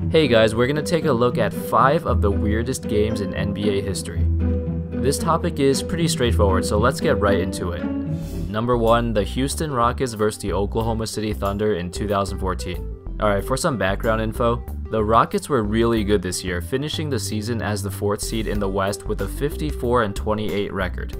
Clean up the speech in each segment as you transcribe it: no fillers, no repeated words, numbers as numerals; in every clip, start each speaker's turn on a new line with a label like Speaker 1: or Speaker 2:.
Speaker 1: Hey guys, we're gonna take a look at 5 of the weirdest games in NBA history. This topic is pretty straightforward, so let's get right into it. Number 1, the Houston Rockets vs the Oklahoma City Thunder in 2014. Alright, for some background info, the Rockets were really good this year, finishing the season as the 4th seed in the West with a 54-28 record.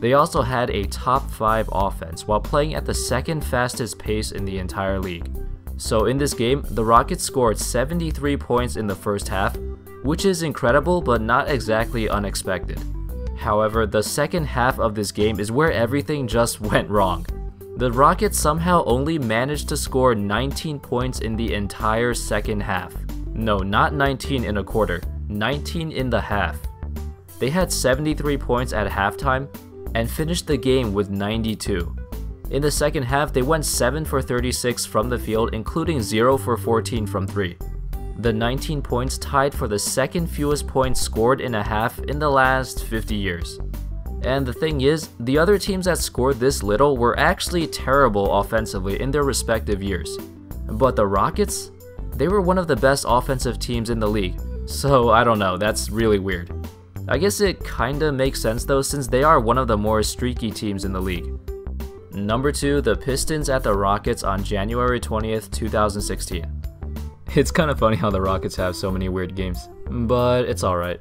Speaker 1: They also had a top 5 offense while playing at the 2nd fastest pace in the entire league. So in this game, the Rockets scored 73 points in the first half, which is incredible but not exactly unexpected. However, the second half of this game is where everything just went wrong. The Rockets somehow only managed to score 19 points in the entire second half. No, not 19 in a quarter, 19 in the half. They had 73 points at halftime and finished the game with 92. In the second half, they went 7 for 36 from the field, including 0 for 14 from 3. The 19 points tied for the second fewest points scored in a half in the last 50 years. And the thing is, the other teams that scored this little were actually terrible offensively in their respective years. But the Rockets? They were one of the best offensive teams in the league, so I don't know, that's really weird. I guess it kinda makes sense though, since they are one of the more streaky teams in the league. Number 2, the Pistons at the Rockets on January 20th, 2016. It's kind of funny how the Rockets have so many weird games, but it's alright.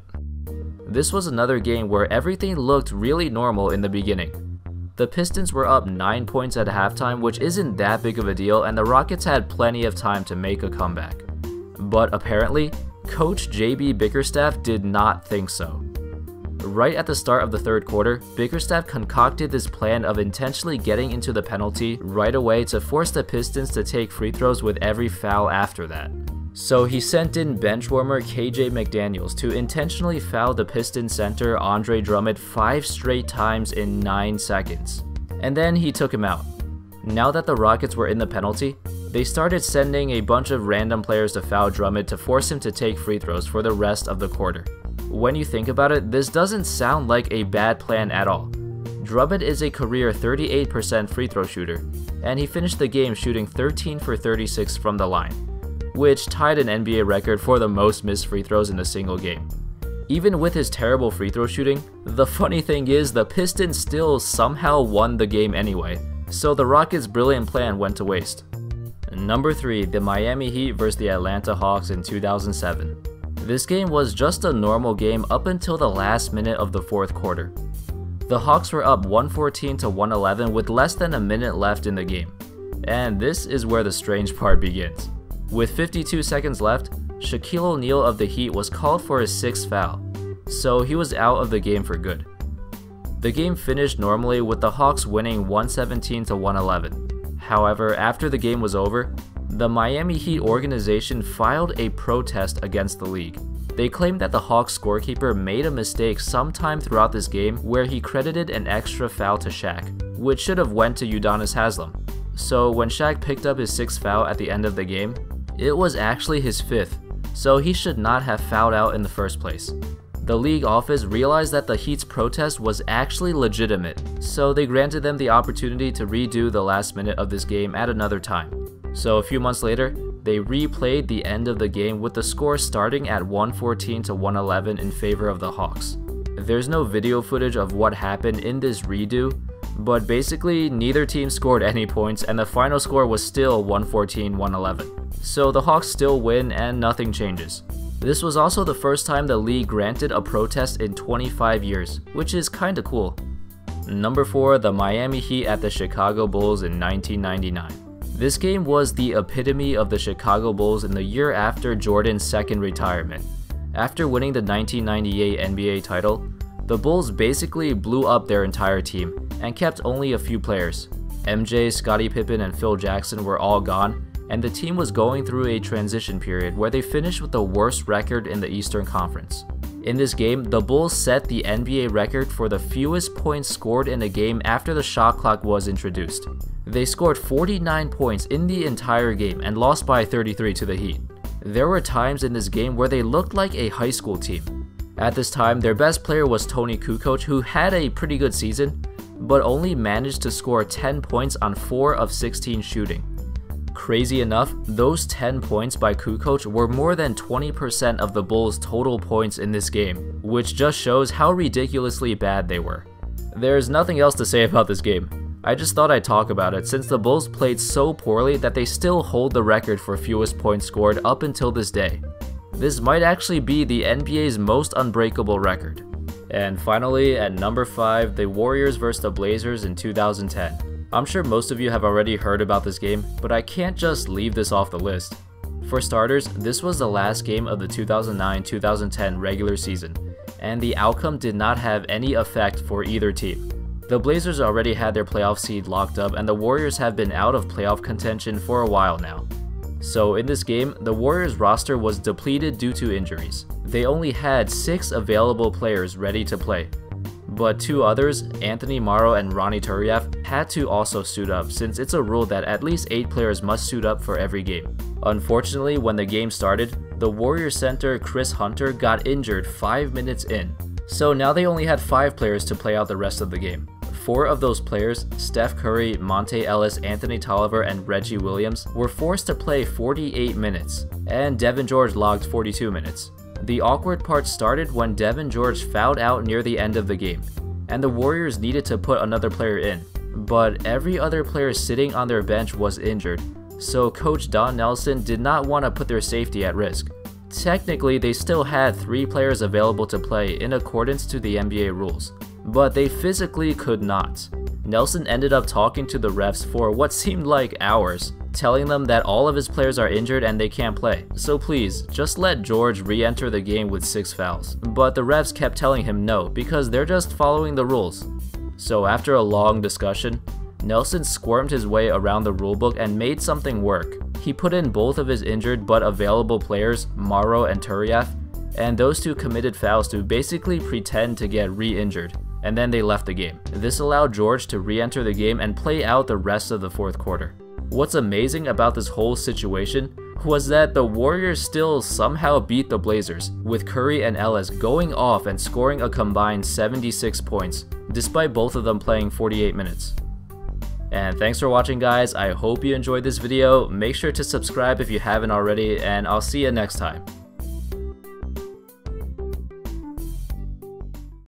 Speaker 1: This was another game where everything looked really normal in the beginning. The Pistons were up 9 points at halftime, which isn't that big of a deal, and the Rockets had plenty of time to make a comeback. But apparently, Coach JB Bickerstaff did not think so. Right at the start of the third quarter, Bickerstaff concocted this plan of intentionally getting into the penalty right away to force the Pistons to take free throws with every foul after that. So he sent in benchwarmer KJ McDaniels to intentionally foul the Pistons center Andre Drummond 5 straight times in 9 seconds. And then he took him out. Now that the Rockets were in the penalty, they started sending a bunch of random players to foul Drummond to force him to take free throws for the rest of the quarter. When you think about it, this doesn't sound like a bad plan at all. Drummond is a career 38% free throw shooter, and he finished the game shooting 13 for 36 from the line, which tied an NBA record for the most missed free throws in a single game. Even with his terrible free throw shooting, the funny thing is the Pistons still somehow won the game anyway, so the Rockets' brilliant plan went to waste. Number 3, the Miami Heat vs the Atlanta Hawks in 2007. This game was just a normal game up until the last minute of the fourth quarter. The Hawks were up 114 to 111 with less than a minute left in the game. And this is where the strange part begins. With 52 seconds left, Shaquille O'Neal of the Heat was called for his 6th foul, so he was out of the game for good. The game finished normally with the Hawks winning 117 to 111. However, after the game was over, the Miami Heat organization filed a protest against the league. They claimed that the Hawks scorekeeper made a mistake sometime throughout this game where he credited an extra foul to Shaq, which should have went to Udonis Haslem. So when Shaq picked up his 6th foul at the end of the game, it was actually his 5th, so he should not have fouled out in the first place. The league office realized that the Heat's protest was actually legitimate, so they granted them the opportunity to redo the last minute of this game at another time. So a few months later, they replayed the end of the game with the score starting at 114 to 111 in favor of the Hawks. There's no video footage of what happened in this redo, but basically neither team scored any points and the final score was still 114-111. So the Hawks still win and nothing changes. This was also the first time the league granted a protest in 25 years, which is kinda cool. Number 4, the Miami Heat at the Chicago Bulls in 1999. This game was the epitome of the Chicago Bulls in the year after Jordan's 2nd retirement. After winning the 1998 NBA title, the Bulls basically blew up their entire team and kept only a few players. MJ, Scottie Pippen, and Phil Jackson were all gone, and the team was going through a transition period where they finished with the worst record in the Eastern Conference. In this game, the Bulls set the NBA record for the fewest points scored in a game after the shot clock was introduced. They scored 49 points in the entire game and lost by 33 to the Heat. There were times in this game where they looked like a high school team. At this time, their best player was Tony Kukoc, who had a pretty good season, but only managed to score 10 points on 4 of 16 shooting. Crazy enough, those 10 points by Kukoc were more than 20% of the Bulls' total points in this game, which just shows how ridiculously bad they were. There's nothing else to say about this game. I just thought I'd talk about it since the Bulls played so poorly that they still hold the record for fewest points scored up until this day. This might actually be the NBA's most unbreakable record. And finally, at number 5, the Warriors vs the Blazers in 2010. I'm sure most of you have already heard about this game, but I can't just leave this off the list. For starters, this was the last game of the 2009-2010 regular season, and the outcome did not have any effect for either team. The Blazers already had their playoff seed locked up, and the Warriors have been out of playoff contention for a while now. So in this game, the Warriors roster was depleted due to injuries. They only had 6 available players ready to play. But 2 others, Anthony Morrow and Ronny Turiaf, had to also suit up since it's a rule that at least 8 players must suit up for every game. Unfortunately, when the game started, the Warriors center Chris Hunter got injured 5 minutes in. So now they only had 5 players to play out the rest of the game. 4 of those players, Steph Curry, Monte Ellis, Anthony Tolliver, and Reggie Williams, were forced to play 48 minutes, and Devin George logged 42 minutes. The awkward part started when Devin George fouled out near the end of the game, and the Warriors needed to put another player in, but every other player sitting on their bench was injured, so Coach Don Nelson did not want to put their safety at risk. Technically, they still had 3 players available to play in accordance to the NBA rules, but they physically could not. Nelson ended up talking to the refs for what seemed like hours, telling them that all of his players are injured and they can't play, so please, just let George re-enter the game with 6 fouls. But the refs kept telling him no, because they're just following the rules. So after a long discussion, Nelson squirmed his way around the rulebook and made something work. He put in both of his injured but available players, Morrow and Turiaf, and those 2 committed fouls to basically pretend to get re-injured, and then they left the game. This allowed George to re-enter the game and play out the rest of the 4th quarter. What's amazing about this whole situation was that the Warriors still somehow beat the Blazers, with Curry and Ellis going off and scoring a combined 76 points, despite both of them playing 48 minutes. And thanks for watching, guys. I hope you enjoyed this video. Make sure to subscribe if you haven't already, and I'll see you next time.